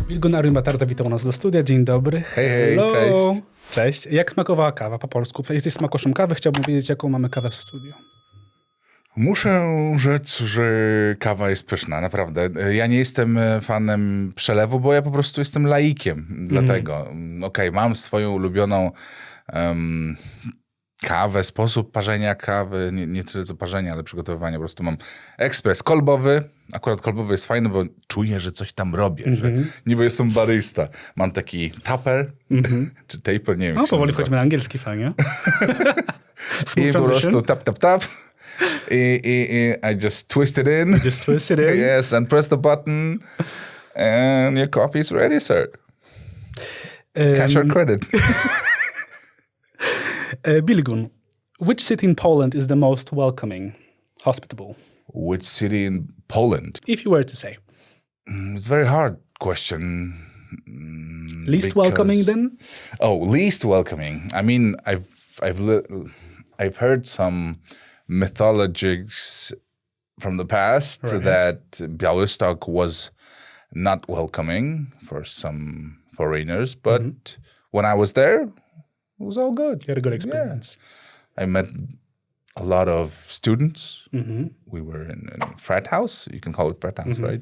BILGUUN ARIUNBAATAR zawitał nas do studia. Dzień dobry. Hej, Hello. cześć. Cześć. Jak smakowała kawa po polsku? Jesteś smakoszem kawy. Chciałbym wiedzieć, jaką mamy kawę w studiu. Muszę rzec, że kawa jest pyszna, naprawdę. Ja nie jestem fanem przelewu, bo ja po prostu jestem laikiem. Dlatego, okej, mam swoją ulubioną kawę, sposób parzenia kawy, nie tyle co parzenia, ale przygotowywania. Po prostu mam ekspres kolbowy. Akurat kolbowy jest fajny, bo czuję, że coś tam robię, że niby jestem barista. Mam taki taper, czy taper, nie wiem. No, powoli wchodźmy na angielski, fajnie. I po prostu tap. I just twist it in. Just twist it in. Yes, and press the button, and your coffee is ready, sir. Cash or credit? BILGUUN, which city in Poland is the most welcoming, hospitable? Which city in Poland? If you were to say. It's a very hard question. Least welcoming then? Oh, least welcoming. I mean, I've heard some mythologies from the past that Białystok was not welcoming for some foreigners, but when I was there, it was all good. You had a good experience. Yeah. I met a lot of students. We were in a frat house. You can call it frat house, right?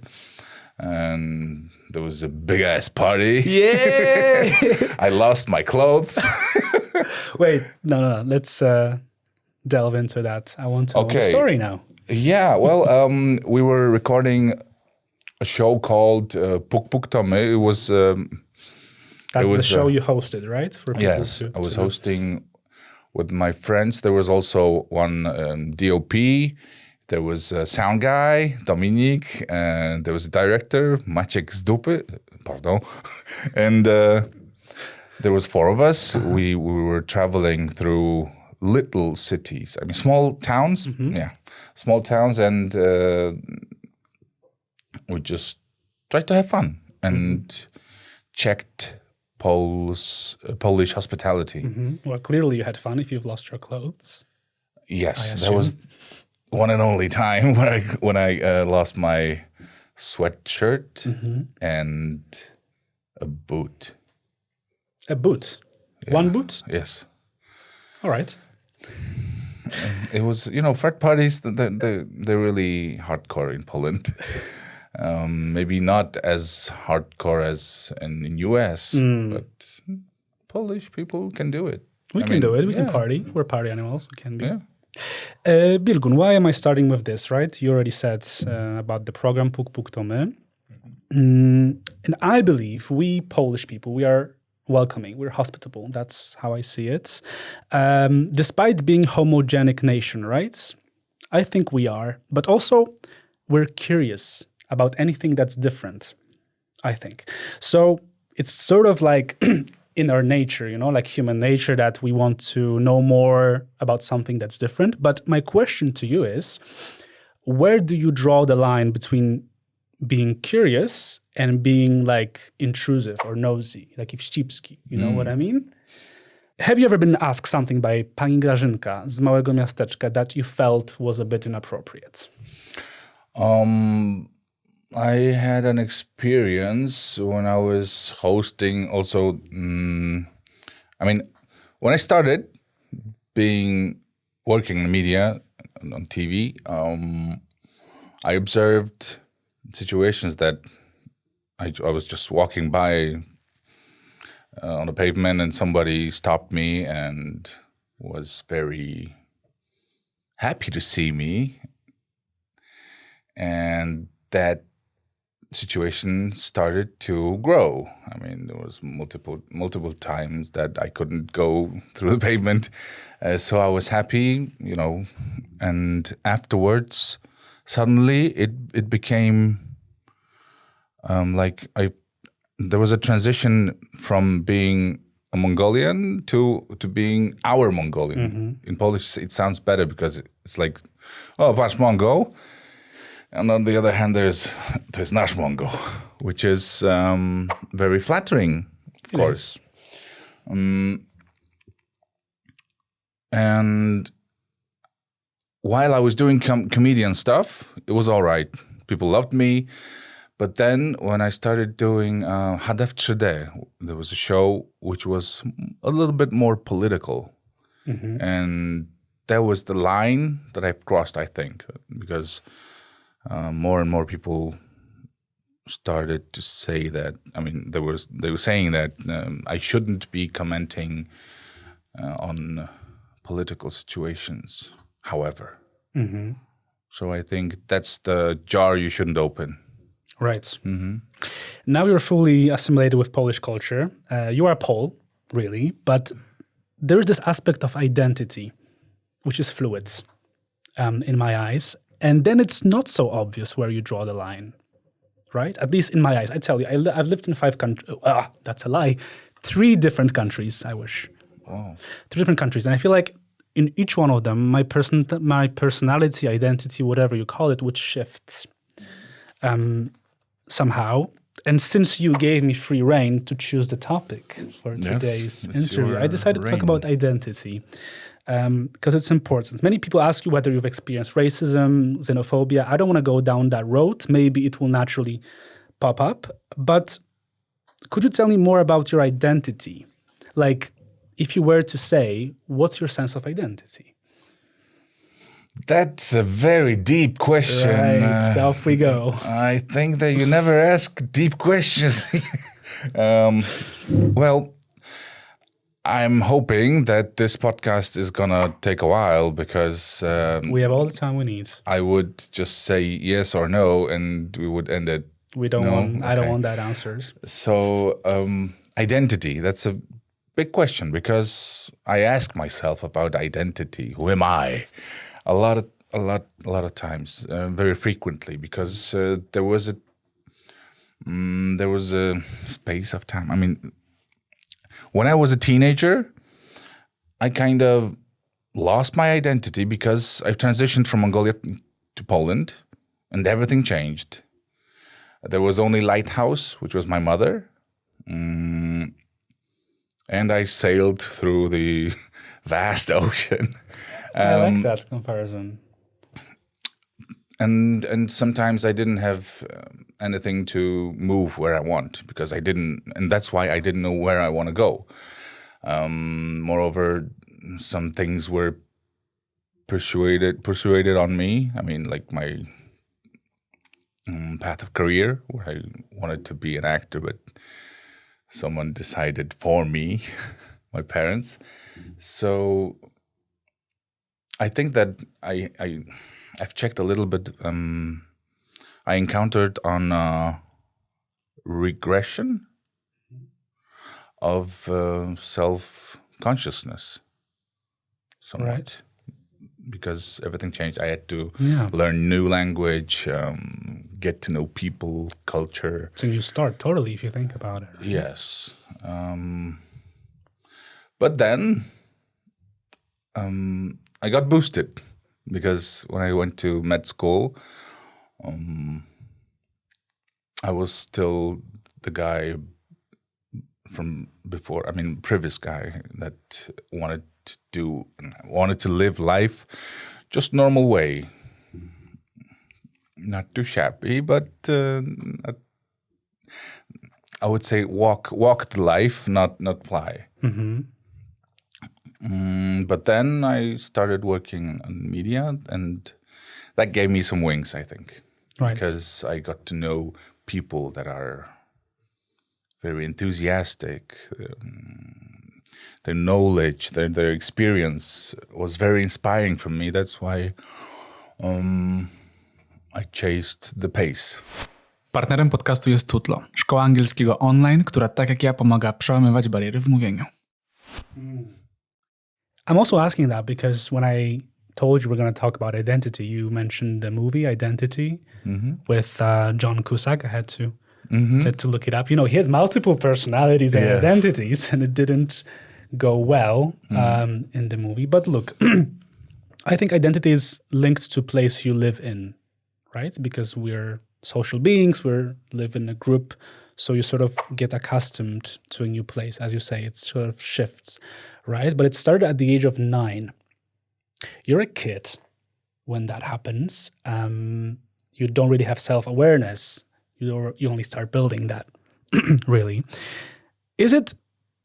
And there was a big-ass party. Yeah! I lost my clothes. Wait, no. Let's delve into that. I want to know the story now. Yeah, well, we were recording a show called Ukształtowała. It was... That's the show you hosted, right? For people yes, I was hosting with my friends. There was also one DOP. There was a sound guy, Dominik, and there was a director, Maciek z dupy, pardon. And there was four of us. We were traveling through little cities. I mean, small towns. Yeah, small towns. And we just tried to have fun and checked Polish hospitality. Well, clearly you had fun if you've lost your clothes. Yes, that was one and only time when I lost my sweatshirt and a boot. A boot? Yeah. One boot? Yes. All right. It was, frat parties, they're really hardcore in Poland. Maybe not as hardcore as in US, but Polish people can do it. We can do it. We can party. We're party animals. We can be. Yeah. BILGUUN, why am I starting with this, right? You already said about the program Ukształtowała. And I believe we Polish people, we are welcoming, we're hospitable. That's how I see it. Despite being homogenic nation, right? I think we are. But also, we're curious about anything that's different, I think. So it's sort of like in our nature, like human nature, that we want to know more about something that's different. But my question to you is, where do you draw the line between being curious and being like intrusive or nosy, like wścibski, you know what I mean? Have you ever been asked something by pani Grażynka z małego miasteczka that you felt was a bit inappropriate? I had an experience when I was hosting also, when I started working in the media, on TV, I observed situations that I was just walking by on the pavement and somebody stopped me and was very happy to see me. And that situation started to grow. I mean, there was multiple times that I couldn't go through the pavement. So I was happy, and afterwards, suddenly it became there was a transition from being a Mongolian to being our Mongolian. In Polish, it sounds better because it's like, oh, patrz Mongo. And on the other hand, there's nasz Mongo, which is very flattering, of course. And while I was doing comedian stuff, it was all right. People loved me. But then when I started doing Hadef 3D, there was a show which was a little bit more political. And that was the line that I've crossed, I think, because more and more people started to say that. I mean, they were saying that I shouldn't be commenting on political situations. However, so I think that's the jar you shouldn't open. Right. Now you're fully assimilated with Polish culture. You are Pole, really, but there is this aspect of identity, which is fluid in my eyes. And then it's not so obvious where you draw the line, right? At least in my eyes. I tell you, I've lived in 5 countries. That's a lie. 3 different countries, I wish. Wow. 3 different countries. And I feel like in each one of them, my personality, identity, whatever you call it, would shift somehow. And since you gave me free rein to choose the topic for today's interview, I decided to talk about identity because it's important. Many people ask you whether you've experienced racism, xenophobia. I don't want to go down that road. Maybe it will naturally pop up. But could you tell me more about your identity? Like, if you were to say, what's your sense of identity? That's a very deep question. Right, off we go. I think that you never ask deep questions. Well, I'm hoping that this podcast is going to take a while because... we have all the time we need. I would just say yes or no and we would end it. I don't want that answers. So identity, that's a big question because I ask myself about identity. Who am I? A lot of times, very frequently, because there was a space of time. I mean, when I was a teenager, I kind of lost my identity because I transitioned from Mongolia to Poland, and everything changed. There was only Lighthouse, which was my mother, and I sailed through the vast ocean. I like that comparison. And sometimes I didn't have anything to move where I want because and that's why I didn't know where I want to go. Moreover, some things were persuaded on me. I mean, like my path of career, where I wanted to be an actor, but someone decided for me, my parents. So I think that I've checked a little bit. I encountered on regression of self-consciousness. Somewhat. Right. Because everything changed. I had to learn new language, get to know people, culture. It's a new start, totally, if you think about it. Right? Yes. But then I got boosted because when I went to med school, I was still the guy from before, previous guy that wanted to live life just normal way. Not too shabby, but I would say walk the life, not fly. Mm-hmm. But then I started working on media, and that gave me some wings, I think. Right. Because I got to know people that are very enthusiastic. Their knowledge, their experience was very inspiring for me. That's why I chased the pace. Partnerem podcastu jest Tutlo, szkoła angielskiego online, która tak jak ja pomaga przełamywać bariery w mówieniu. I'm also asking that because when I told you we're going to talk about identity, you mentioned the movie Identity with John Cusack. I had to look it up. You know, he had multiple personalities and identities, and it didn't go well in the movie. But look, I think identity is linked to place you live in, right? Because we're social beings, we live in a group, so you sort of get accustomed to a new place. As you say, it sort of shifts, right? But it started at the age of 9. You're a kid when that happens. You don't really have self-awareness. you only start building that, really.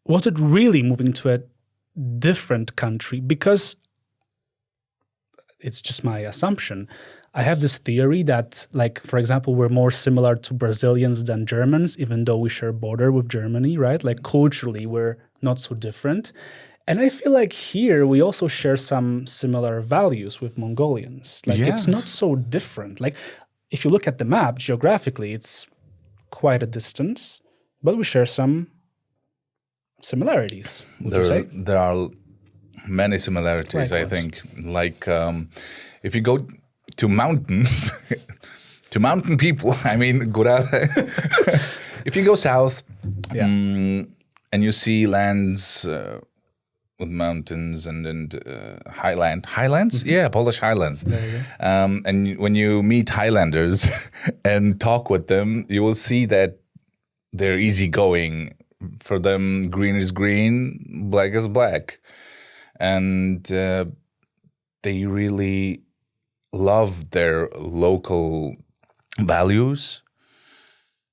Was it really moving to a different country? Because it's just my assumption. I have this theory that, like, for example, we're more similar to Brazilians than Germans, even though we share a border with Germany, right? Like, culturally, we're not so different. And I feel like here we also share some similar values with Mongolians. Like, it's not so different. Like, if you look at the map, geographically, it's quite a distance, but we share some similarities, would you say? There are many similarities, I think. Like, if you go to mountains, to mountain people, I mean, Górale. If you go south and you see lands with mountains and highlands? Yeah, Polish highlands. And when you meet Highlanders and talk with them, you will see that they're easygoing. For them, green is green, black is black. And they really love their local values.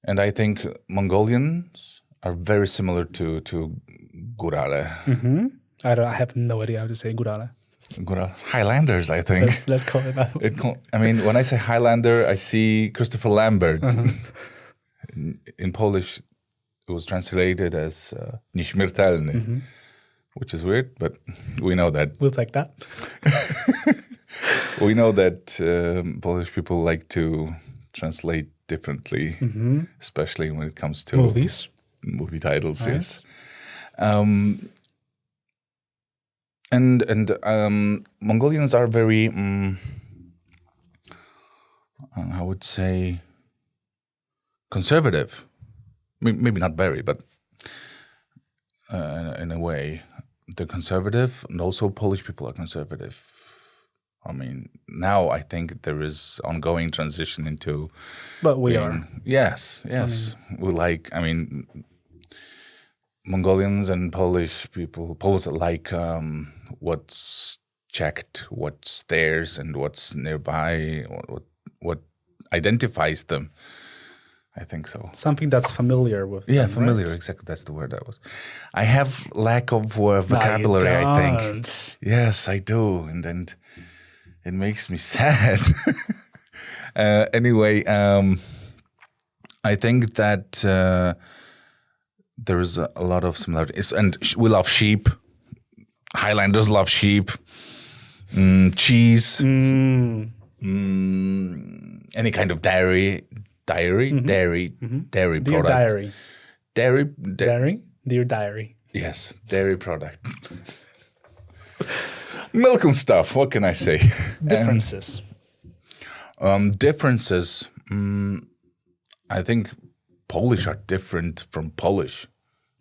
And I think Mongolians are very similar to Górale. Mm-hmm. I have no idea how to say Górale. Highlanders, I think. Let's call it that way. I mean, when I say Highlander, I see Christopher Lambert. In Polish, it was translated as nieśmiertelny, which is weird, but we know that. We'll take that. We know that Polish people like to translate differently, especially when it comes to movie titles. Nice. Yes. And Mongolians are very, I would say, conservative. Maybe not very, but in a way, they're conservative, and also Polish people are conservative. I mean, now I think there is ongoing transition into. But we are. Yes. I mean, Mongolians and Polish people, Poles like what's checked, what's theirs, and what's nearby, what identifies them. I think so. Something that's familiar with them, familiar, right? exactly. That's the word I have lack of vocabulary, No, you I don't. think. Yes, I do. And it makes me sad. Anyway, I think that there is a lot of similarities. And we love sheep. Highlanders love sheep. Cheese. Any kind of dairy Dear product. Dairy? Dear diary. Yes, dairy product. Milk and stuff, what can I say? Differences. Differences. I think Polish are different from Polish.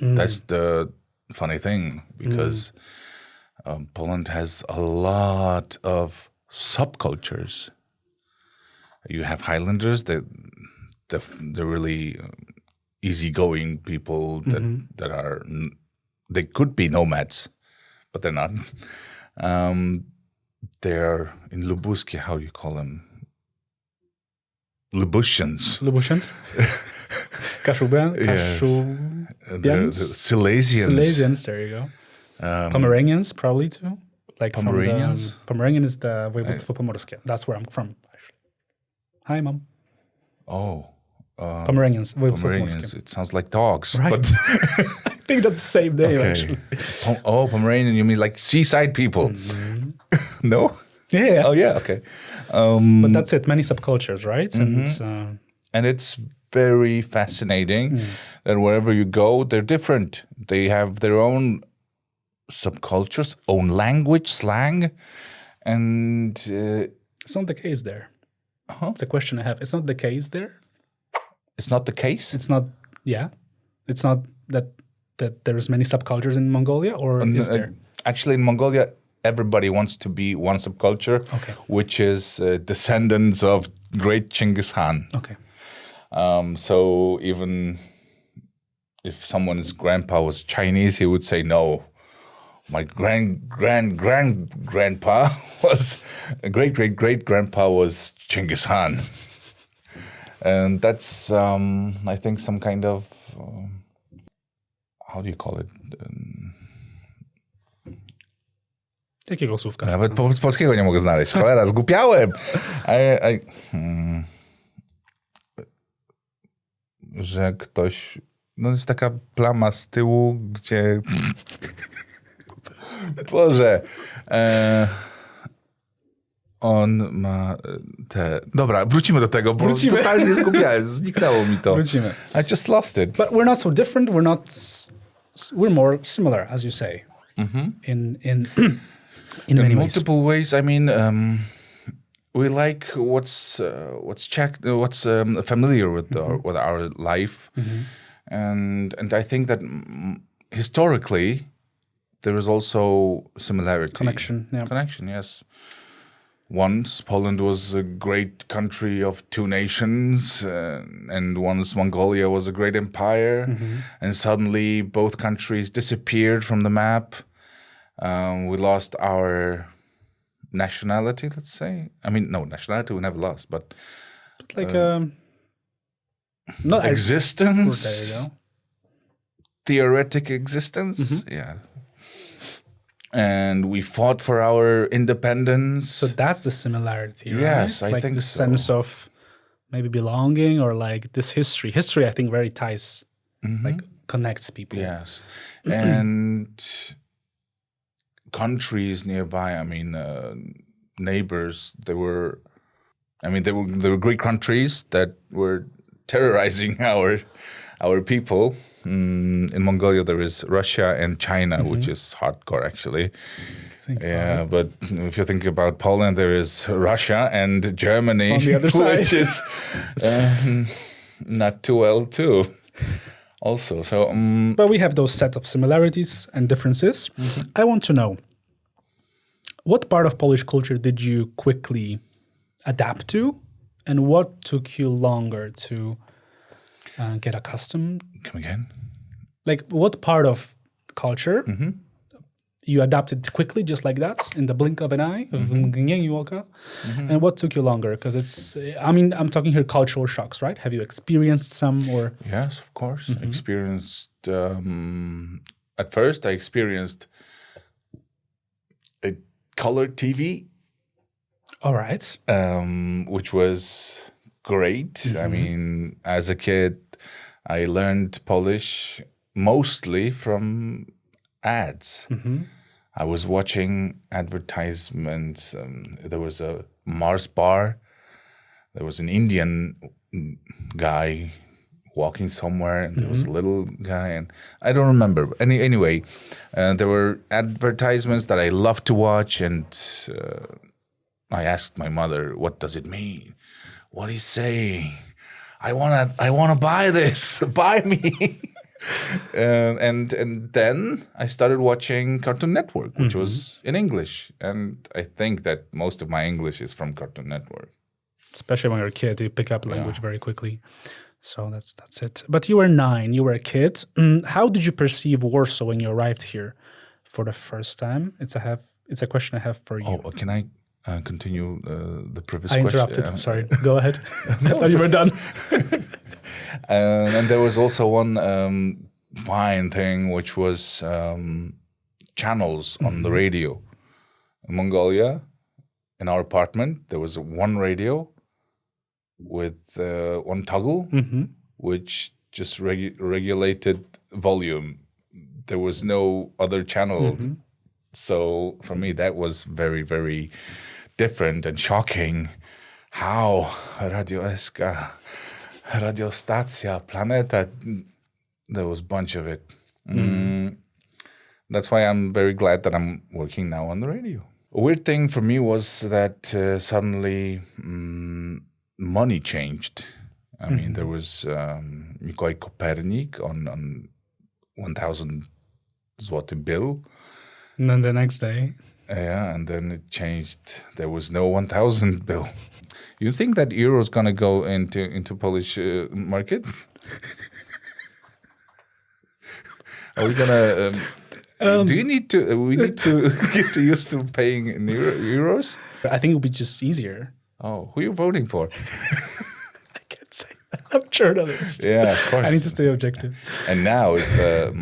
That's the funny thing, because Poland has a lot of subcultures. You have Highlanders, they're really easygoing people that are, they could be nomads, but they're not. They're in Lubuskie, how do you call them? Lubusians. Kashubians? Silesians. Silesians, there you go. Pomeranians, probably too. Like Pomeranians? Pomeranian is the województwo pomorskie. That's where I'm from, actually. Hi, Mom. Oh. Pomeranians, województwo Pomeranians. pomorskie. It sounds like dogs. Right. But I think that's the same name, actually. Pomeranian, you mean like seaside people? No? Yeah. Oh, yeah, okay. But that's it, many subcultures, right? And it's very fascinating that wherever you go, they're different. They have their own subcultures, own language, slang, and... it's not the case there. It's a question I have. It's not the case there? It's not the case? It's not, It's not that there's many subcultures in Mongolia, or is there? Actually, in Mongolia, everybody wants to be one subculture, which is descendants of great Genghis Khan. Okay. So even if someone's grandpa was Chinese, he would say, no, my grandpa was, great-grandpa was Genghis Khan. And that's, I think, some kind of, how do you call it? Jakiego słówka? Nawet polskiego nie mogę znaleźć. Cholera, zgłupiałem. Że ktoś... No jest taka plama z tyłu, gdzie... Boże. On ma te... Dobra, wrócimy do tego, bo totalnie zgubiałem. Zniknęło mi to. Wrócimy. I just lost it. But we're not so different. We're more similar, as you say. In many ways. Multiple ways. I mean, we like what's familiar with our life, and I think that historically there is also similarity. Connection, yeah. Connection, yes. Once Poland was a great country of two nations, and once Mongolia was a great empire, and suddenly both countries disappeared from the map. We lost our nationality, let's say. I mean, no, nationality we never lost, but like not existence, there you go. theoretic existence, yeah. And we fought for our independence. So that's the similarity, right? Yes, I like think the so. sense of maybe belonging or like this history. History, I think, very ties, like connects people. Yes, and countries nearby. I mean, neighbors. They were great countries that were terrorizing our people. In Mongolia, there is Russia and China, which is hardcore, actually. Yeah, but if you think about Poland, there is Russia and Germany, on the other side, which is not too well too. Also, so but we have those set of similarities and differences. I want to know, what part of Polish culture did you quickly adapt to, and what took you longer to get accustomed? Come again? Like, what part of culture you adapted quickly, just like that, in the blink of an eye, w mgnieniu oka, and what took you longer? Because it's, I mean, I'm talking here cultural shocks, right? Have you experienced some, or? Yes, of course. Experienced, at first I experienced a colored TV. All right. Which was great. I mean, as a kid, I learned Polish mostly from ads. I was watching advertisements. There was a Mars bar. There was an Indian guy walking somewhere, and there was a little guy, and I don't remember. Anyway, there were advertisements that I loved to watch, and I asked my mother, "What does it mean? What is saying? I wanna buy this. Buy me." And then I started watching Cartoon Network, which was in English, and I think that most of my English is from Cartoon Network. Especially when you're a kid, you pick up language very quickly. So that's it. But you were 9. You were a kid. How did you perceive Warsaw when you arrived here for the first time? It's a question I have for you. Oh, can I continue the previous I question? interrupted. Sorry. Go ahead. I thought you were done. And there was also one fine thing, which was channels on the radio. In Mongolia, in our apartment, there was one radio with one toggle, which just regulated volume. There was no other channel. So for me, that was very, very different and shocking. How radioeska, radiostacja, planeta, there was a bunch of it. That's why I'm very glad that I'm working now on the radio. A weird thing for me was that suddenly money changed. I mean, there was Mikołaj Kopernik on 1,000 zloty bill. And then the next day. Yeah, and then it changed. There was no 1,000 bill. You think that euro is going to go into Polish market? Are we going to... we need to get used to paying in euros? I think it would be just easier. Oh, who are you voting for? I can't say. I'm journalist. Yeah, of course. I need to stay objective. And now it's the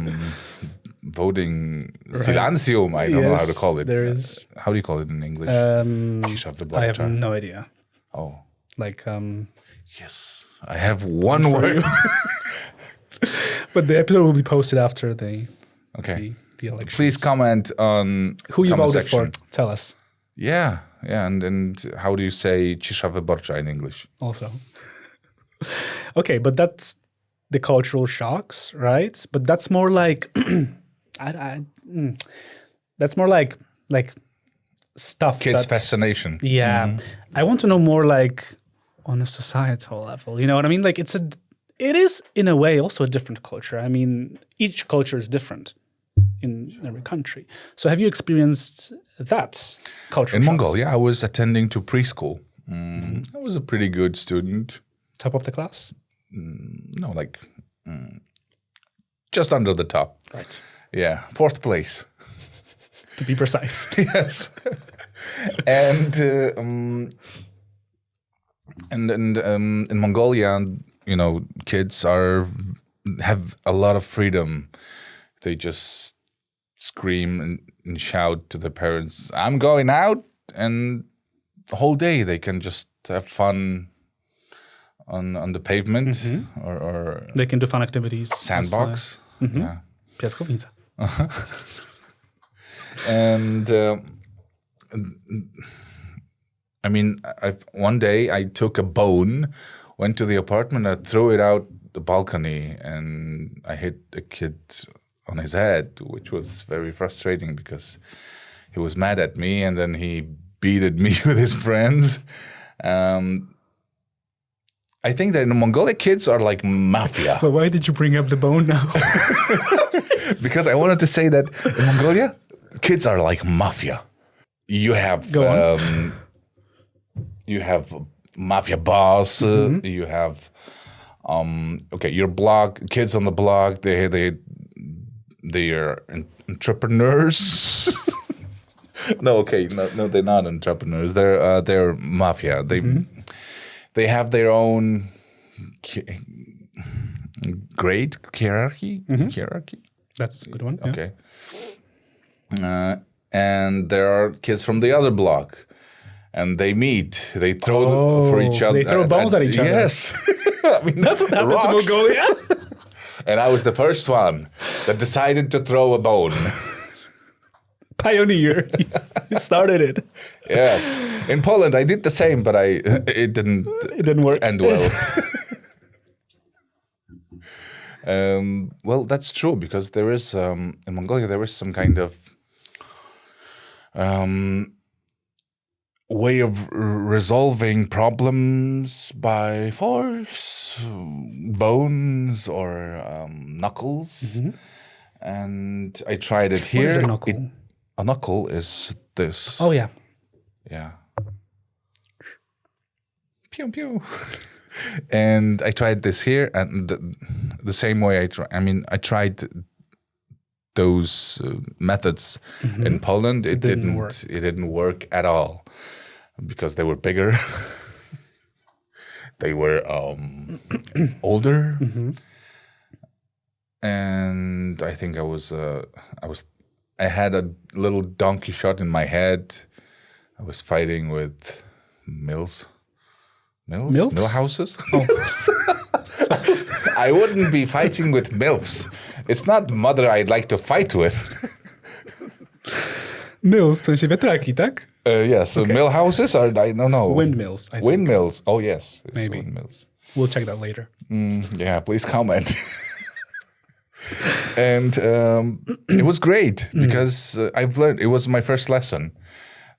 voting silencium. I don't know how to call it. There is. How do you call it in English? Cisza I wyborcza. have no idea. Oh, Like, yes. I have one word. but the episode will be posted after the election. Please comment on who you comment voted section. for. Tell us Yeah, and how do you say cisza wyborcza in English? also. Okay, but that's the cultural shocks, right? But that's more like, that's more like stuff. Kids' that, fascination. Yeah, I want to know more like on a societal level. You know what I mean? Like it is in a way also a different culture. I mean, each culture is different in every country. So have you experienced that culture? In Mongolia, I was attending to preschool. I was a pretty good student. Top of the class? No, like just under the top. Right. Yeah, 4th place. To be precise. Yes. And in Mongolia, you know, kids have a lot of freedom. They just scream and shout to their parents, "I'm going out," and the whole day they can just have fun on the pavement or They can do fun activities. sandbox. Yeah. Piaskownica. And I mean, one day I took a bone, went to the apartment, I threw it out the balcony, and I hit a kid on his head, which was very frustrating because he was mad at me, and then he beated me with his friends. I think that in Mongolia, kids are like mafia. But why did you bring up the bone now? Because I wanted to say that in Mongolia, kids are like mafia. You have Go on. You have mafia boss. You have your block. Kids on the block. They are entrepreneurs. No, they're not entrepreneurs. They're mafia. They have their own grade hierarchy. That's a good one. Yeah. Okay. And there are kids from the other block, and they meet. They throw for each other. They throw bombs at each other. Yes. I mean, That's what happens in rocks. Mongolia. And I was the first one that decided to throw a bone. Pioneer. You started it. Yes. In Poland, I did the same, but it didn't work. end well. Well, that's true, because there is in Mongolia there is some kind of way of resolving problems by force, bones or knuckles, and I tried it here. What is a knuckle? A knuckle is this. Oh yeah. Yeah. Pew pew. And I tried this here, and the same way I tried those methods in Poland. It didn't work. It didn't work at all because they were bigger. They were older, and I think I had a little donkey shot in my head. I was fighting with mills houses. Oh. I wouldn't be fighting with milfs. It's not mother I'd like to fight with. Mills, w sensie wiatraki, tak? Yes, so mill houses are, I don't know. Windmills, I think. Windmills, oh yes. It's Maybe. windmills. We'll check that later. Yeah, please comment. And it was great because I've learned, it was my first lesson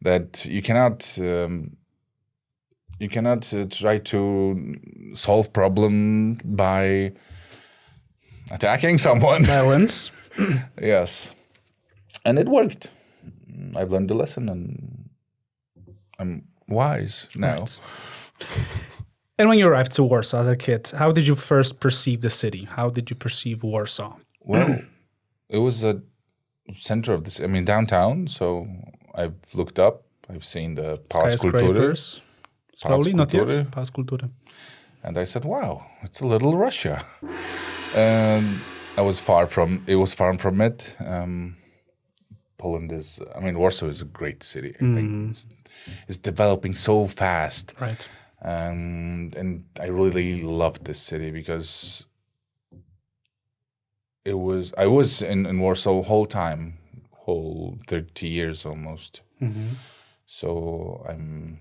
that you cannot try to solve problem by attacking someone. Violence. Yes. And it worked. I've learned the lesson and I'm wise now. Right. And when you arrived to Warsaw as a kid, how did you first perceive the city? How did you perceive Warsaw? Well, it was a center of this, downtown. So I've looked up, I've seen the Pałac Kultury. Skyscrapers. Slowly, not Kultury. yet. Pałac Kultury. And I said, wow, it's a little Russia. And it was far from it. Poland Warsaw is a great city. I think it's developing so fast. Right. And I really loved this city because I was in Warsaw whole 30 years almost. So I'm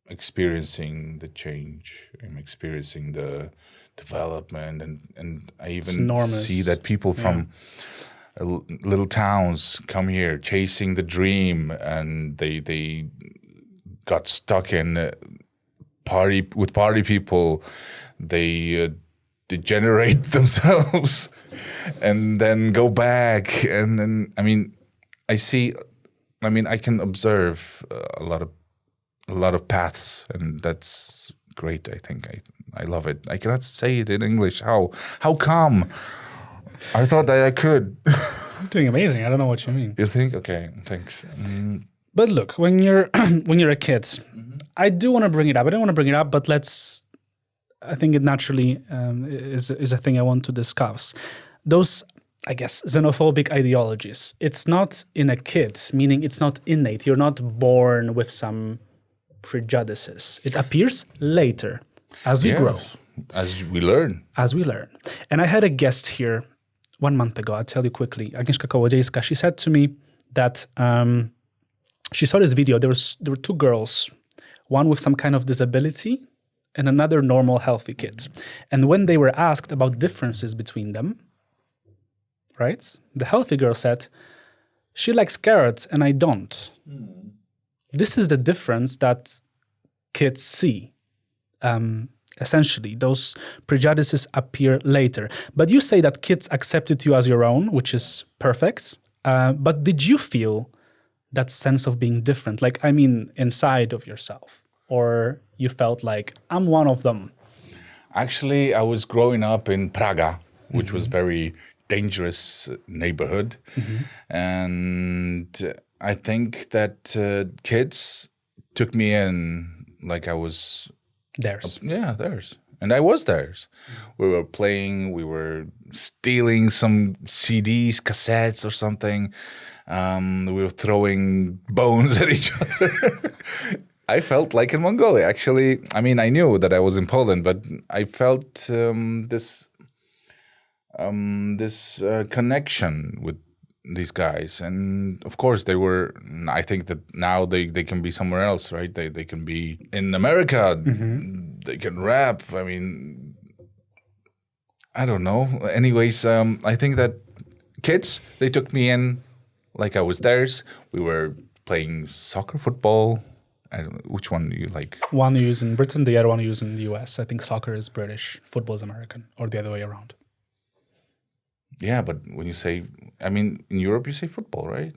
experiencing the change. I'm experiencing the development, and I even see that people from little towns come here chasing the dream, and they got stuck in party people. They degenerate themselves and then go back, and then I can observe a lot of paths, and that's great. I think I love it. I cannot say it in English. How come? I thought that I could. You're doing amazing. I don't know what you mean. You think? Okay, thanks. But look, when you're a kid, I do want to bring it up. I don't want to bring it up, but I think it naturally is a thing I want to discuss. Those, I guess, xenophobic ideologies. It's not in a kid, meaning it's not innate. You're not born with some prejudices. It appears later as we grow. As we learn. And I had a guest here 1 month ago. I'll tell you quickly. Agnieszka Kołodziejska. She said to me that she saw this video. There were two girls, one with some kind of disability and another normal, healthy kid. And when they were asked about differences between them, right? The healthy girl said, she likes carrots and I don't. This is the difference that kids see. Essentially, those prejudices appear later. But you say that kids accepted you as your own, which is perfect. But did you feel that sense of being different? Inside of yourself? Or you felt like, I'm one of them? Actually, I was growing up in Pragę, which was very dangerous neighborhood. And I think that kids took me in like I was theirs. Theirs. And I was theirs. We were playing, we were stealing some CDs, cassettes or something. We were throwing bones at each other. I felt like in Mongolia, actually. I knew that I was in Poland, but I felt this connection with these guys. And of course I think that now they can be somewhere else, right? They can be in America. They can rap. I don't know. Anyways, I think that kids, they took me in like I was theirs. We were playing soccer, football. I don't know, which one do you like? One you use in Britain, the other one you use in the US. I think soccer is British, football is American, or the other way around. Yeah, but when you say, in Europe you say football, right?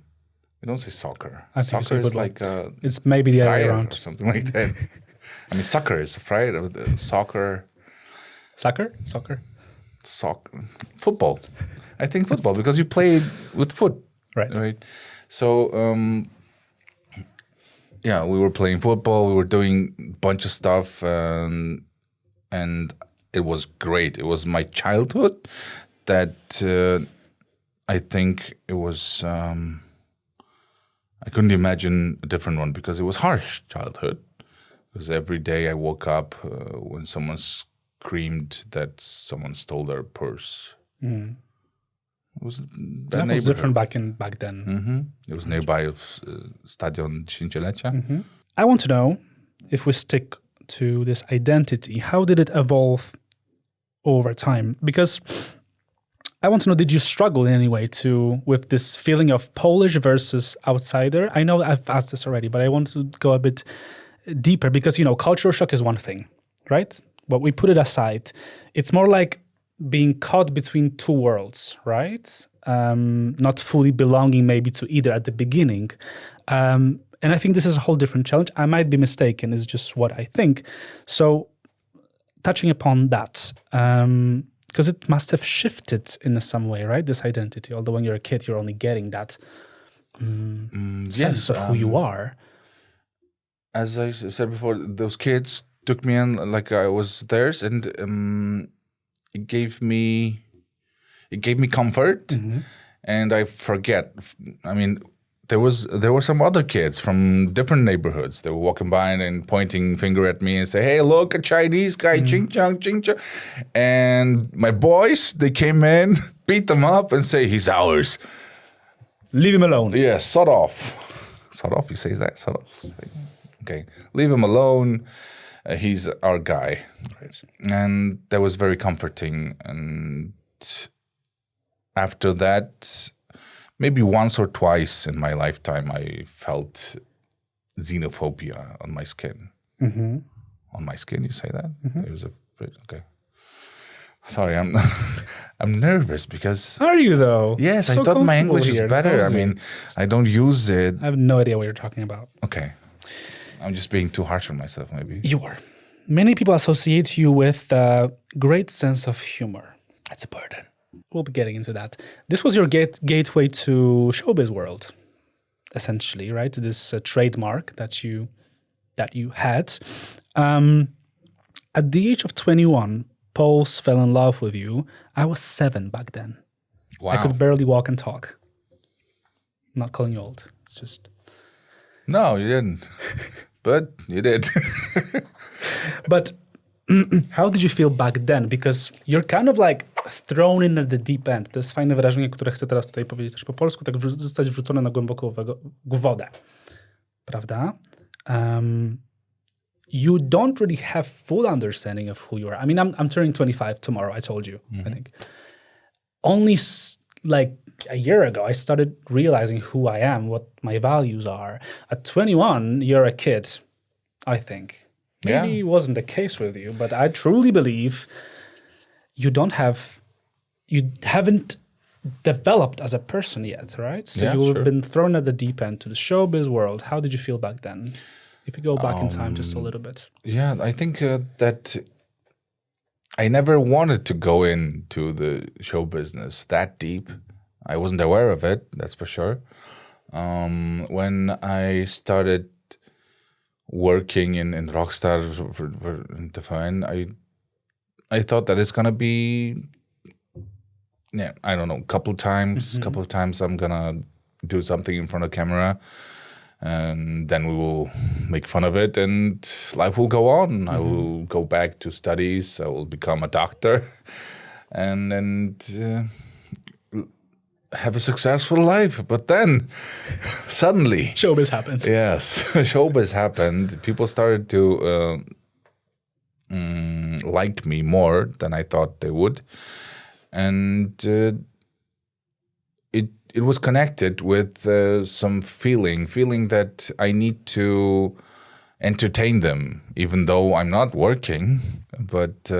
You don't say soccer. I think soccer is football. Like it's maybe the other way around or something like that. Soccer is fried. Soccer. Soccer. Football. I think football because you play with foot. Right. So we were playing football. We were doing a bunch of stuff, and it was great. It was my childhood. That I think it was, I couldn't imagine a different one because it was harsh childhood. Because every day I woke up when someone screamed that someone stole their purse. It was that was different back then. It was nearby of Stadion 10-lecia. I want to know, if we stick to this identity, how did it evolve over time? Because I want to know, did you struggle in any way with this feeling of Polish versus outsider? I know I've asked this already, but I want to go a bit deeper because, cultural shock is one thing, right? But we put it aside. It's more like being caught between two worlds, right? Not fully belonging maybe to either at the beginning. And I think this is a whole different challenge. I might be mistaken, it's just what I think. So touching upon that, because it must have shifted in some way, right? This identity. Although when you're a kid, you're only getting that sense of who you are. As I said before, those kids took me in like I was theirs, and it gave me comfort, and I forget. I mean, there were some other kids from different neighborhoods. They were walking by and pointing finger at me and say, "Hey, look, a Chinese guy, ching chong, ching chong." And my boys, they came in, beat them up, and say, "He's ours. Leave him alone." Yeah, sod off. Sod off. You say that? Sod off. Okay, leave him alone. He's our guy. Right. And that was very comforting. And after that, maybe once or twice in my lifetime, I felt xenophobia on my skin. On my skin, you say that? It was okay. Sorry, I'm nervous because. Are you though? Yes, So I thought my comfortable English is here. better. I Cozy. mean, I don't use it. I have no idea what you're talking about. Okay, I'm just being too harsh on myself, maybe. You are. Many people associate you with a great sense of humor. It's a burden. We'll be getting into that. This was your gateway to showbiz world, essentially, right? This trademark that you had. At the age of 21, Pauls fell in love with you. I was 7 back then. Wow. I could barely walk and talk. I'm not calling you old. It's just... No, you didn't. But you did. But how did you feel back then? Because you're kind of like thrown in at the deep end. To jest fajne wyrażenie, które chcę teraz tutaj powiedzieć też po polsku, tak zostać wrzucony na głęboką wodę. Prawda? You don't really have full understanding of who you are. I mean, I'm turning 25 tomorrow, I told you, I think. Only like a year ago, I started realizing who I am, what my values are. At 21, you're a kid, I think. Maybe it wasn't the case with you, but I truly believe you haven't developed as a person yet, right? So Yeah, you've sure. been thrown at the deep end to the showbiz world. How did you feel back then? If you go back in time just a little bit. Yeah, I think that I never wanted to go into the show business that deep. I wasn't aware of it, that's for sure. When I started working in Rockstar in TVN, I thought that it's gonna be, I don't know, a couple of times I'm gonna do something in front of camera, and then we will make fun of it, and life will go on. I will go back to studies. I will become a doctor, and have a successful life. But then, suddenly, Showbiz happened. yes, showbiz happened. People started to like me more than I thought they would, and it was connected with some feeling that I need to entertain them, even though I'm not working. But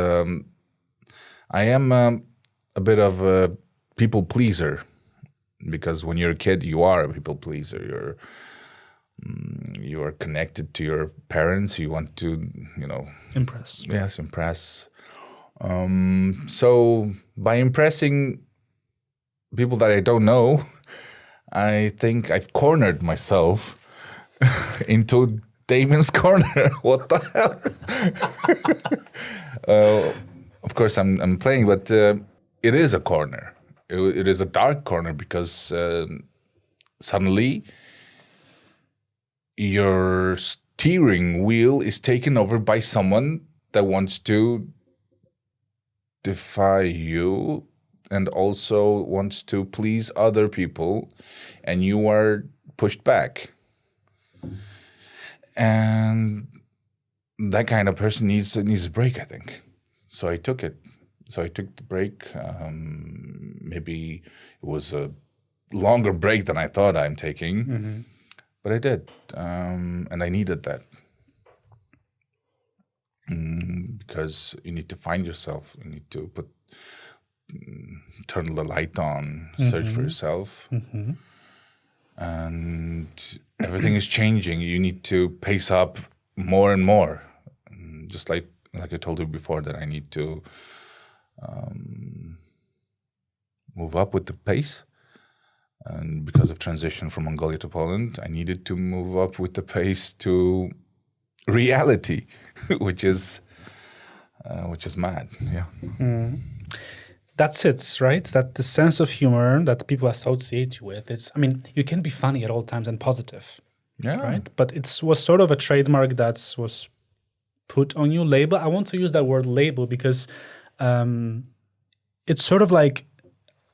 I am a bit of a people pleaser, because when you're a kid, you are a people pleaser. You are connected to your parents. You want to, Impress. Yes, impress. So by impressing people that I don't know, I think I've cornered myself into Damian's corner. What the hell? Of course, I'm playing, but it is a corner. It is a dark corner because suddenly your steering wheel is taken over by someone that wants to defy you and also wants to please other people, and you are pushed back. And that kind of person needs a break, I think. So I took it. So I took the break. Maybe it was a longer break than I thought I'm taking, but I did, and I needed that. Because you need to find yourself. You need to turn the light on, search for yourself. And everything is changing. You need to pace up more and more. Just like I told you before, that I need to move up with the pace. And because of transition from Mongolia to Poland, I needed to move up with the pace to reality, which is mad. Yeah. That's it, right? That the sense of humor that people associate you with. You can be funny at all times and positive, Yeah. right? But it was sort of a trademark that was put on you. Label. I want to use that word label because it's sort of like,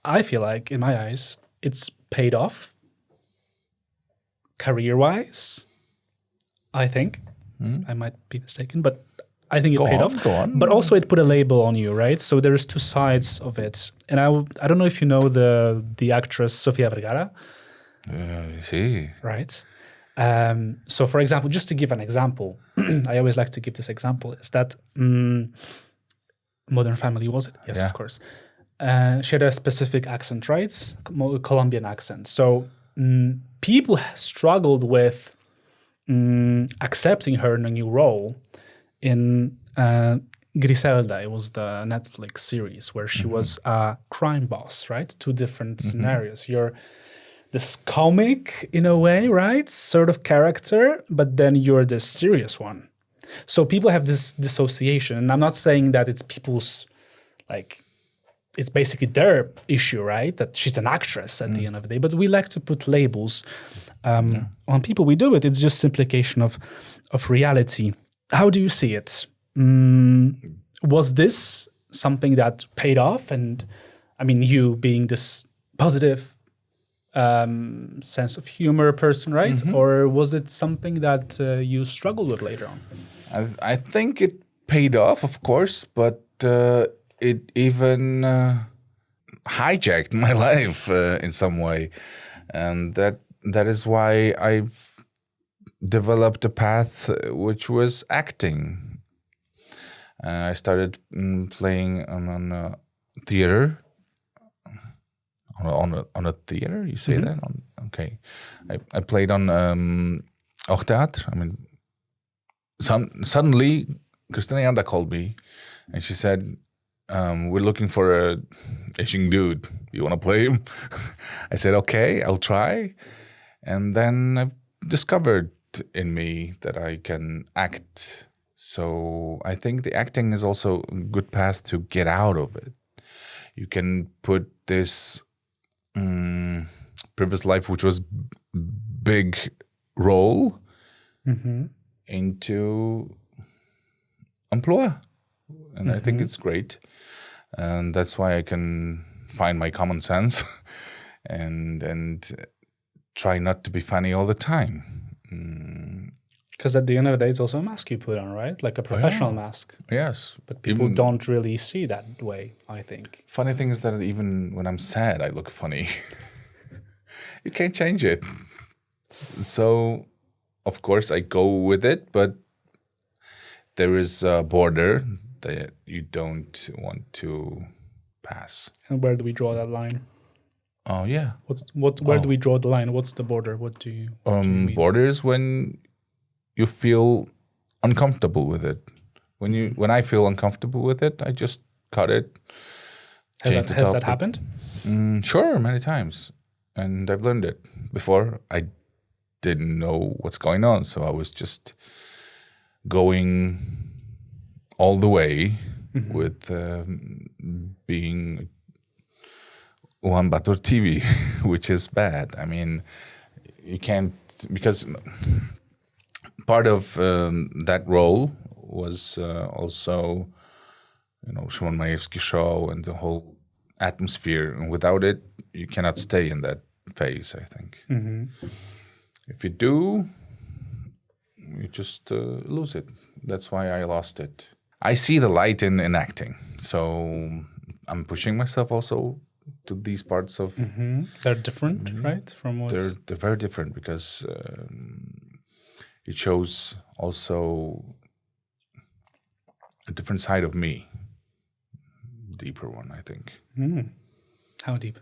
I feel like, in my eyes, it's paid off career-wise, I think. I might be mistaken, but I think it paid off. Go on. But also it put a label on you, right? So there's two sides of it. And I don't know if you know the actress Sofia Vergara. See. Right. So for example, just to give an example, I always like to give this example, is that Modern Family, was it? Yes, Yeah. of course. She had a specific accent, right? Colombian accent. So people struggled with accepting her in a new role. In Griselda, it was the Netflix series where she was a crime boss, right? Two different scenarios. You're this comic in a way, right? Sort of character, but then you're the serious one. So people have this dissociation. And I'm not saying that it's people's, like, it's basically their issue, right? That she's an actress at the end of the day. But we like to put labels on people. We do it. It's just simplification of reality. How do you see it? Was this something that paid off? And I mean, you being this positive sense of humor person, right? Or was it something that you struggled with later on? I think it paid off, of course, but it even hijacked my life in some way, and that is why I've developed a path which was acting. I started playing on a theater. On a theater, you say that? Okay, I played on Theater. I mean, suddenly Christina Yanda called me, and she said, "We're looking for a Asian dude. You want to play him?" I said, "Okay, I'll try." And then I've discovered in me that I can act. So I think the acting is also a good path to get out of it. You can put this previous life, which was big role, into employ. And I think it's great. And that's why I can find my common sense and try not to be funny all the time. Because at the end of the day, it's also a mask you put on, right? Like a professional mask. Yes. But people don't really see that way, I think. Funny thing is that even when I'm sad, I look funny. You can't change it. So, of course, I go with it, but there is a border that you don't want to pass. And where do we draw that line? Oh, yeah. Where do we draw the line? What's the border? What do you mean? Borders when you feel uncomfortable with it. When I feel uncomfortable with it, I just cut it. Has that happened? Sure, many times. And I've learned it. Before, I didn't know what's going on, so I was just going all the way with being UrUnBaatar TV, which is bad. I mean, you can't, because part of that role was also, Szymon Majewski show and the whole atmosphere. And without it, you cannot stay in that phase, I think. If you do, you just lose it. That's why I lost it. I see the light in acting. So I'm pushing myself also to these parts of... They're different, right? From what... They're very different because it shows also a different side of me. Deeper one, I think. How deep?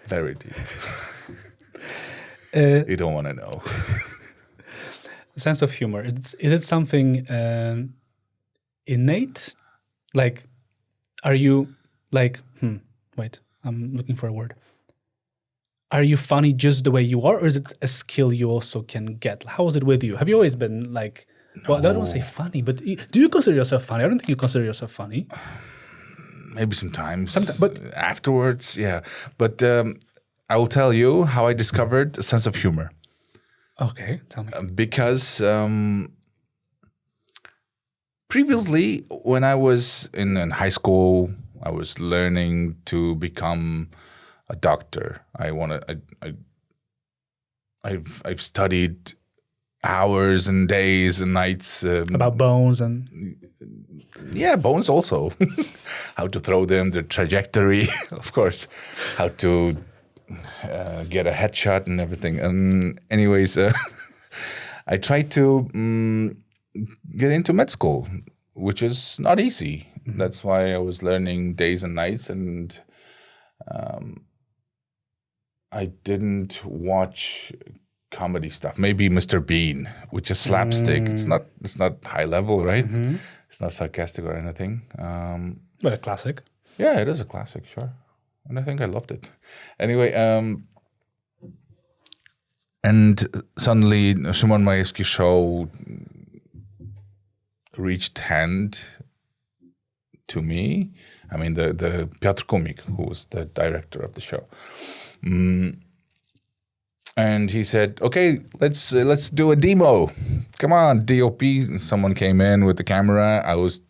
Very deep. You don't want to know. Sense of humor. Is it something innate? Like, are you like, wait, I'm looking for a word. are you funny just the way you are, or is it a skill you also can get? How is it with you? Have you always been like, well, I don't want to say funny, but do you consider yourself funny? I don't think you consider yourself funny. Maybe sometimes, but afterwards, yeah. But I will tell you how I discovered a sense of humor. Okay, tell me. Because previously, when I was in high school, I was learning to become a doctor. I've studied hours and days and nights about bones and bones also. How to throw them, their trajectory, of course. How to get a headshot and everything. Anyways, I tried to get into med school, which is not easy. Mm-hmm. That's why I was learning days and nights, and I didn't watch comedy stuff. Maybe Mr. Bean, which is slapstick. It's not high level, right? Mm-hmm. It's not sarcastic or anything. But a classic. Yeah, it is a classic, sure. And I think I loved it. Anyway, and suddenly Szymon Majewski's show reached hand to me. I mean, the Piotr Kumik, who was the director of the show. And he said, okay, let's do a demo. Come on, DOP. Someone came in with the camera. I was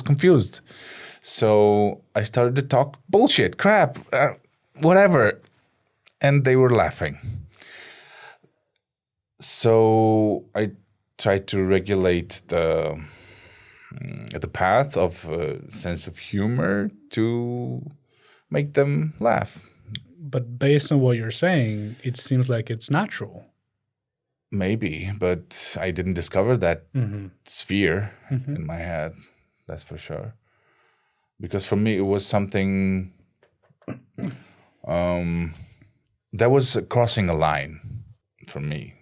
confused. So I started to talk bullshit, crap, whatever. And they were laughing. So I tried to regulate the path of sense of humor to make them laugh. But based on what you're saying, it seems like it's natural. Maybe, but I didn't discover that sphere in my head, that's for sure. Because for me, it was something that was crossing a line for me,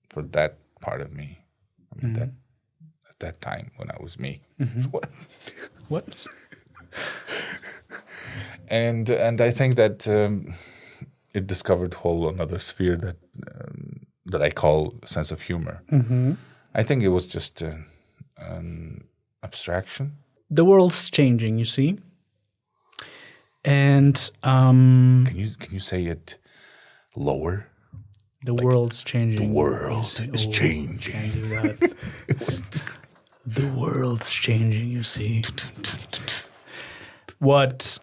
for that part of me. I mean, that at that time when I was me. What? And I think that it discovered whole another sphere that I call sense of humor. I think it was just an abstraction. The world's changing, you see, and Can you say it lower? The world's changing. The world is changing. Can't do that. The world's changing, you see. What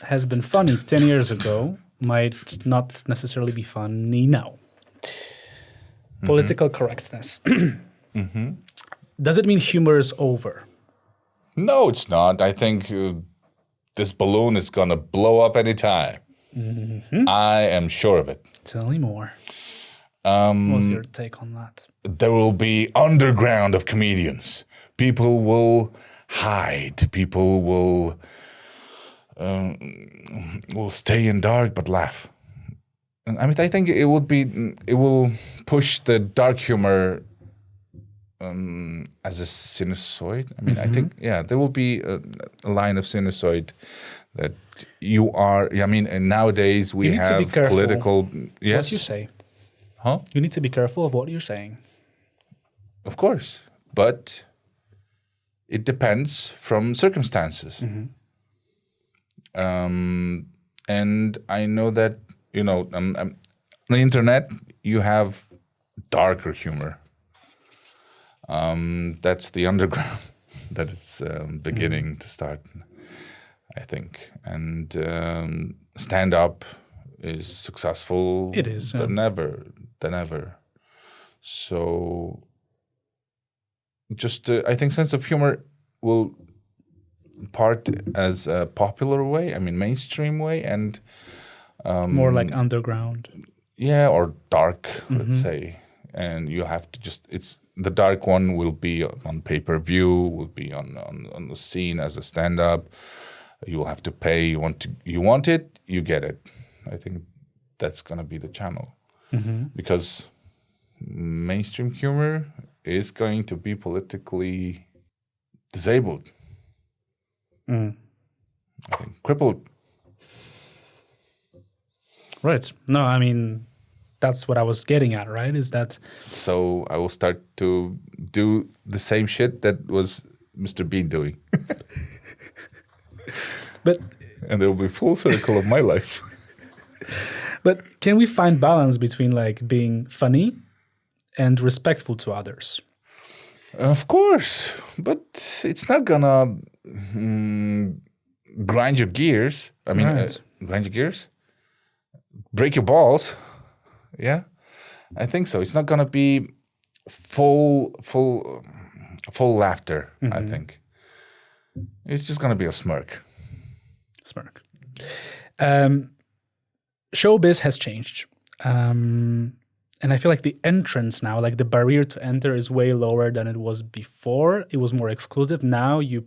has been funny 10 years ago might not necessarily be funny now. Political correctness. Does it mean humor is over? No, it's not. I think this balloon is going to blow up any time. I am sure of it. Tell me more. What's your take on that? There will be underground of comedians. People will hide. People will stay in dark but laugh. And I mean, I think it will push the dark humor as a sinusoid. I mean, I think, there will be a line of sinusoid that you are. I mean, and nowadays we have political. Yes, what you say. Huh? You need to be careful of what you're saying. Of course, but it depends from circumstances. And I know that on the internet you have darker humor. That's the underground that it's beginning to start, I think. And stand-up is successful. It is. Than ever. So just I think sense of humor will part as a popular way, I mean mainstream way, and more like underground. Yeah, or dark, let's say. And you have to it's the dark one will be on pay-per-view, will be on the scene as a stand-up. You will have to pay. You want it, you get it. I think that's gonna be the channel. Because mainstream humor is going to be politically disabled. I think crippled. Right. No, I mean, that's what I was getting at, right? Is that So I will start to do the same shit that was Mr. Bean doing. but And it will be full circle of my life. but can we find balance between like being funny and respectful to others? Of course. But it's not gonna grind your gears. I mean, Right. grind your gears? Break your balls. Yeah, I think so. It's not gonna be full laughter. I think it's just gonna be a smirk. Smirk. Showbiz has changed. And I feel like the entrance now, like the barrier to enter is way lower than it was before. It was more exclusive. Now you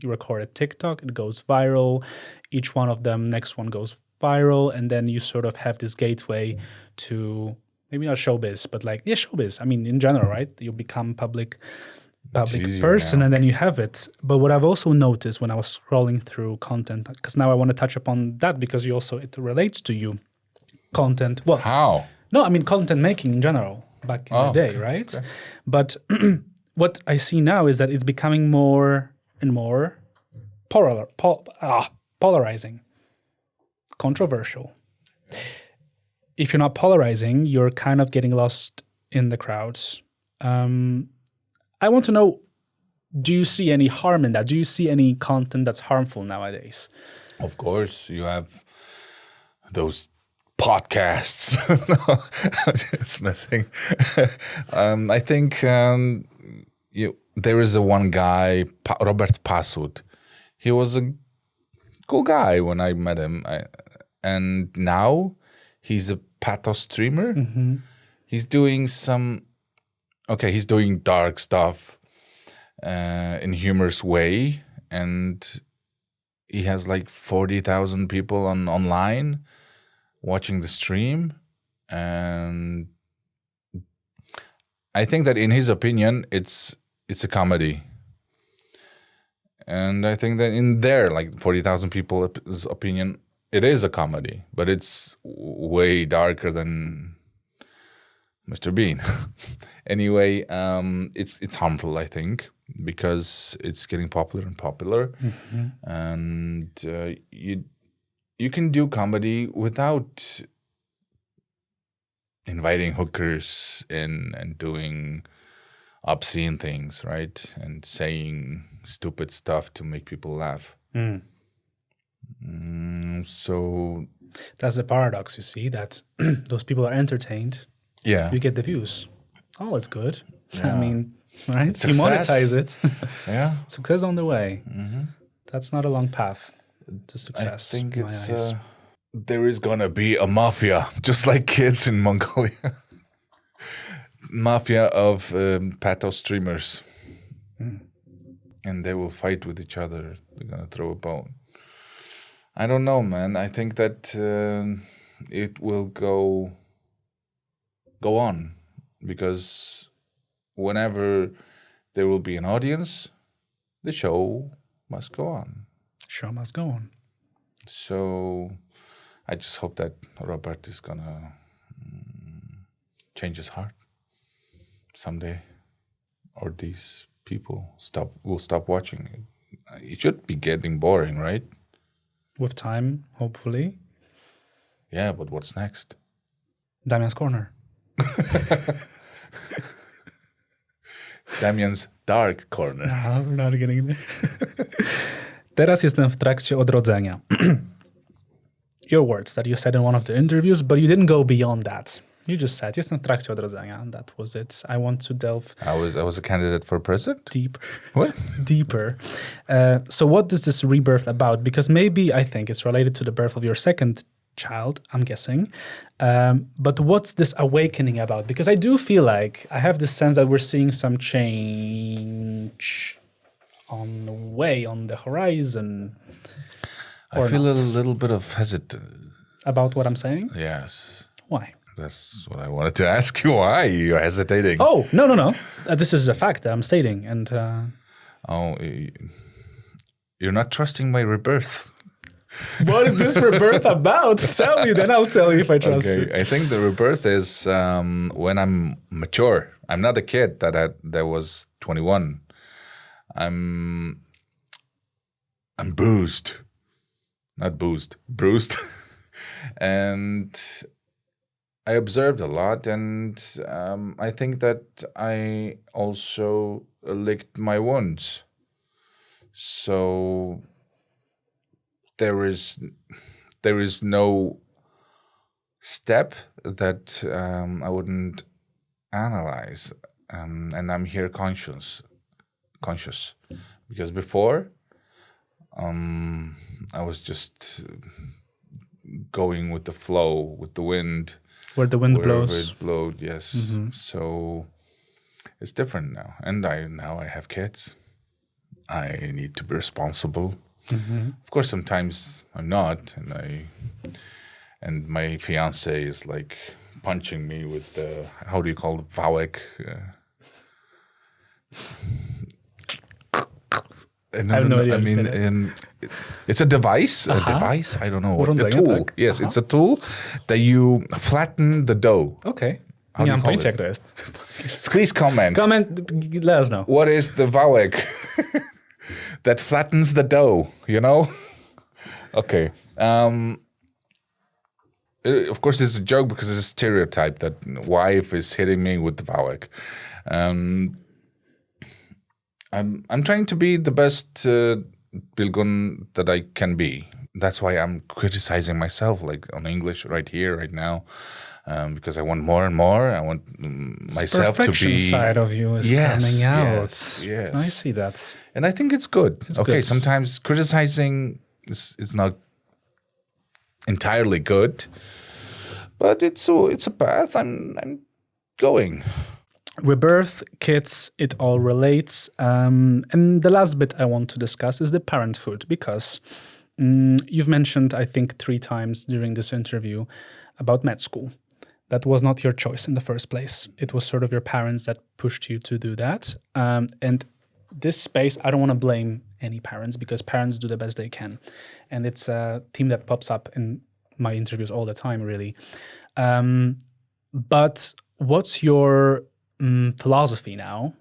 record a TikTok, it goes viral. Each one of them, next one goes viral. And then you sort of have this gateway to maybe not showbiz, but like, yeah, showbiz. I mean, in general, right? You become public easier person now. and then you have it. But what I've also noticed when I was scrolling through content, because now I want to touch upon that because it relates to you. Content, what? How? No, I mean content making in general back in the day, right? Okay. But what I see now is that it's becoming more and more polarizing, controversial. If you're not polarizing, you're kind of getting lost in the crowds. I want to know, do you see any harm in that? Do you see any content that's harmful nowadays? Of course, you have those podcasts. No, I'm just messing. I think there is one guy, Robert Pasud. He was a cool guy when I met him, and now he's a pathos streamer. He's doing he's doing dark stuff in humorous way, and he has like 40,000 people online watching the stream. And I think that in his opinion, it's a comedy. And I think that in their like 40,000 people's opinion, it is a comedy, but it's way darker than Mr. Bean. Anyway, it's harmful, I think, because it's getting popular and popular. And you can do comedy without inviting hookers in and doing obscene things, right? And saying stupid stuff to make people laugh. So that's the paradox, you see, that those people are entertained. yeah, You get the views. All is good. Yeah. I mean, right? It's You success. monetize it. yeah. Success on the way. That's not a long path to I success. think in my it's eyes. there is gonna be a mafia, just like kids in Mongolia. Mafia of pathos streamers, and they will fight with each other. They're gonna throw a bone. I don't know, man. I think that it will go on, because whenever there will be an audience, the show must go on. Show must go on. So I just hope that Robert is gonna change his heart someday, or these people will stop watching it. It should be getting boring, right? With time, hopefully. Yeah, but what's next? Damian's Corner. Damian's Dark Corner. No, we're not getting there. Teraz jestem w trakcie odrodzenia. Your words that you said in one of the interviews, but you didn't go beyond that. You just said, jestem w trakcie odrodzenia. That was it. I want to delve I was a candidate for president? deep. What? Deeper. So what is this rebirth about? Because maybe I think it's related to the birth of your second child, I'm guessing. But what's this awakening about? Because I do feel like I have this sense that we're seeing some change on the way, on the horizon. I Or feel not. a little bit of hesitant. About what I'm saying? Yes. Why? That's what I wanted to ask you. Why you're hesitating? Oh, no. This is a fact that I'm stating. And Oh, you're not trusting my rebirth. What is this rebirth about? Tell me, then I'll tell you if I trust you. I think the rebirth is when I'm mature. I'm not a kid that was 21. I'm bruised. Not boozed, bruised. And I observed a lot, and I think that I also licked my wounds. So there is no step that I wouldn't analyze, and I'm here conscious, because before I was just going with the flow, with the wind. Where the wind Wherever blows. it blows, yes. Mm-hmm. So it's different now, and I have kids. I need to be responsible. Mm-hmm. Of course, sometimes I'm not, and my fiance is like punching me with the, how do you call it, wałek? I have no idea. I mean, it's a device. A device. I don't know. A tool. Yes, it's a tool that you flatten the dough. Okay. How do you call paycheck it? to jest. Please comment. Let us know. What is the wałek that flattens the dough? You know? Okay. Of course, it's a joke because it's a stereotype that wife is hitting me with the wałek. I'm trying to be the best Bilgun that I can be. That's why I'm criticizing myself, like on English right here, right now, because I want more and more. I want myself to be. Perfection side of you is coming out. Yes. I see that. And I think it's good. Okay, good. sometimes criticizing is not entirely good, but it's a path I'm going. Rebirth, kids, it all relates. And the last bit I want to discuss is the parenthood, because you've mentioned, I think, 3 times during this interview about med school. That was not your choice in the first place. It was sort of your parents that pushed you to do that. And this space, I don't want to blame any parents, because parents do the best they can. And it's a theme that pops up in my interviews all the time, really. But what's your philosophy now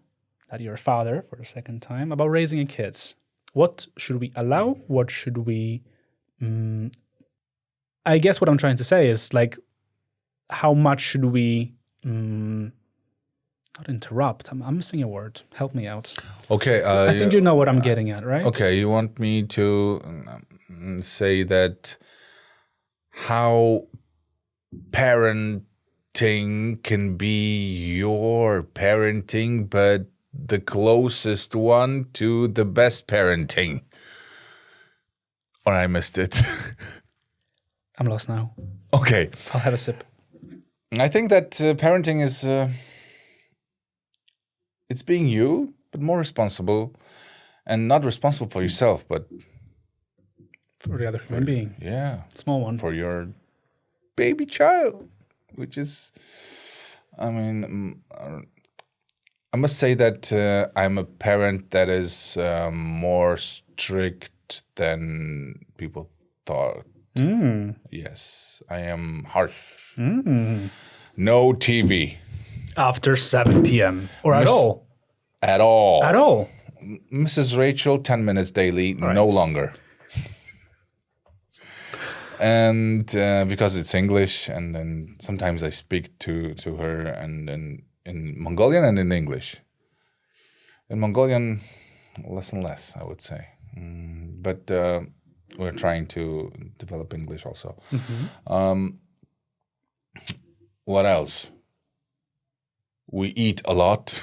that you're a father for the second time about raising a kid? What should we allow? What should we... I guess what I'm trying to say is, like, how much should we... not interrupt. I'm missing a word. Help me out. Okay. I think you know what I'm getting at, right? Okay, you want me to say that how parenting can be your parenting, but the closest one to the best parenting. Or I missed it. I'm lost now. Okay. I'll have a sip. I think that parenting is... it's being you, but more responsible. And not responsible for yourself, but... For the other human being. Yeah. Small one. For your baby child, which is... I mean... I must say that I'm a parent that is more strict than people thought. Yes, I am harsh. No TV. After 7 p.m. Or at all. At all. At all. Mrs. Rachel, 10 minutes daily, Right. no longer. And because it's English, and then sometimes I speak to her and in Mongolian and in English. In Mongolian, less and less, I would say. But we're trying to develop English also. What else? We eat a lot.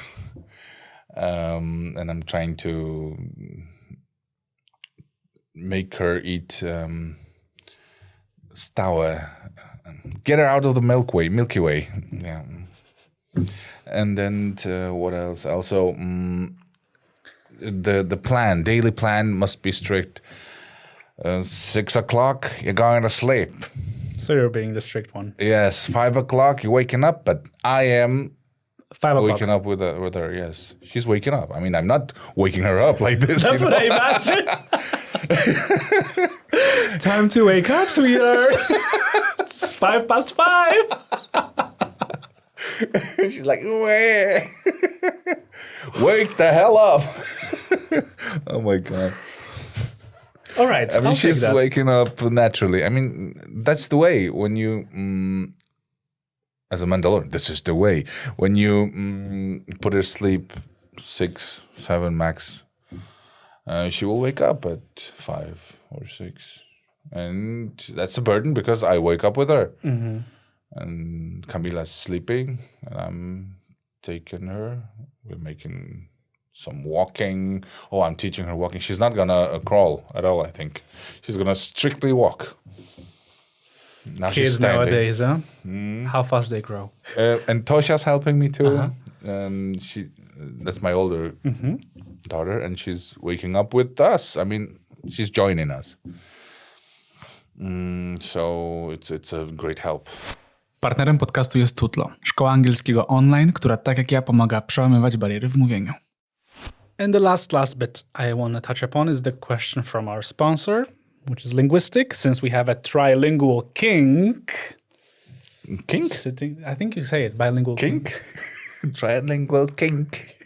And I'm trying to make her eat stała. Get her out of the Milky Way. Yeah. And then what else? Also, the plan, daily plan must be strict. 6 o'clock, you're going to sleep. So you're being the strict one. Yes, 5 o'clock, you're waking up, but I am 5 o'clock. waking up with her. Yes, she's waking up. I mean, I'm not waking her up like this. That's you what know? I imagine. Time to wake up, sweetheart. It's 5:05. She's like, where? Wake the hell up. Oh my God. All right. I mean, I'll take she's that. waking up naturally. I mean, that's the way when you, as a Mandalorian, this is the way. When you put her to sleep 6, 7 max, she will wake up at 5 or 6. And that's a burden because I wake up with her. Mm-hmm. And Camila's sleeping, and I'm taking her. We're making some walking. Oh, I'm teaching her walking. She's not gonna crawl at all, I think. She's gonna strictly walk. Now she's Kids standing. nowadays, huh? How fast they grow. And Tosha's helping me too. Uh-huh. That's my older daughter, and she's waking up with us. I mean, she's joining us. So it's a great help. Partnerem podcastu jest Tutlo, szkoła angielskiego online, która tak jak ja pomaga przełamywać bariery w mówieniu. And the last bit I want to touch upon is the question from our sponsor, which is linguistic, since we have a trilingual king. Kink? Sitting, I think you say it, bilingual king. Kink? Trilingual kink.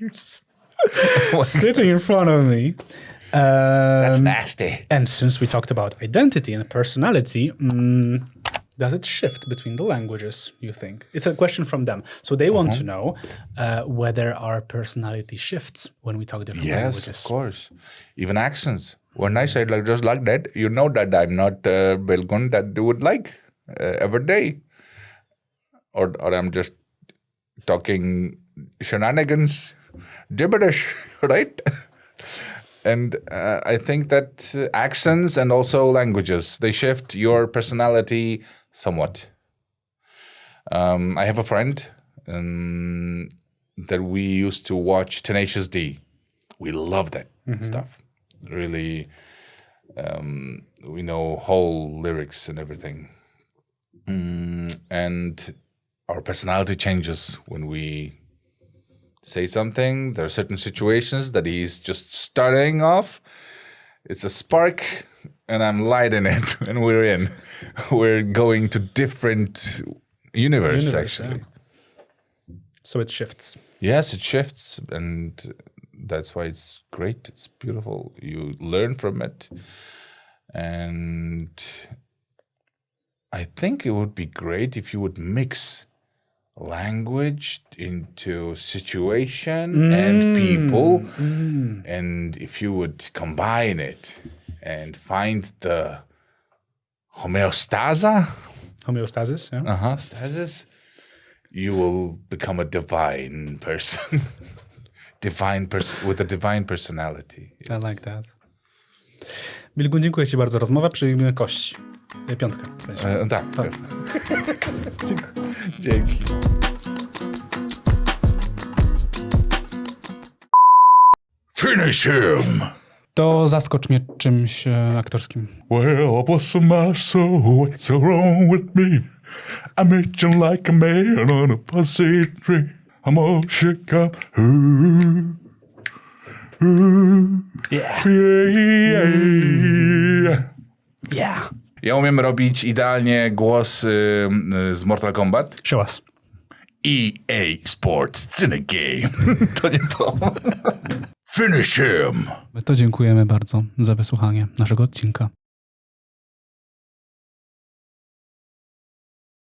Sitting in front of me. That's nasty. And since we talked about identity and personality, does it shift between the languages, you think? It's a question from them. So they want to know whether our personality shifts when we talk different languages. Yes, of course. Even accents. When I say like just like that, you know that I'm not Bilgun that you would like every day. Or I'm just talking shenanigans, gibberish, right? And I think that accents and also languages, they shift your personality somewhat. I have a friend that we used to watch Tenacious D. We love that stuff. Really, we know whole lyrics and everything. And our personality changes when we say something. There are certain situations that he's just starting off. It's a spark, and I'm lighting it, and we're in. We're going to different universe actually. Yeah. So it shifts. Yes, it shifts, and that's why it's great. It's beautiful. You learn from it, and I think it would be great if you would mix language into situation and people, and if you would combine it and find the homeostasis, yeah. Stasis, you will become a divine person. With a divine personality. Yes. I like that. Bilgun, dziękuję ci bardzo za rozmowę. Przyjmijmy kość. 5 w sensie. Tak, jasne. Dzięki. Finish him! To zaskocz mnie czymś aktorskim. Well, bless my soul, what's so wrong with me? I'm itching like a man on a fuzzy tree. I'm all shook up. Ooh, ooh, Yeah. yeah, yeah. Yeah. Ja umiem robić idealnie głos z Mortal Kombat. Show us. EA Sports, it's in a game. To nie było. Finish him! To dziękujemy bardzo za wysłuchanie naszego odcinka.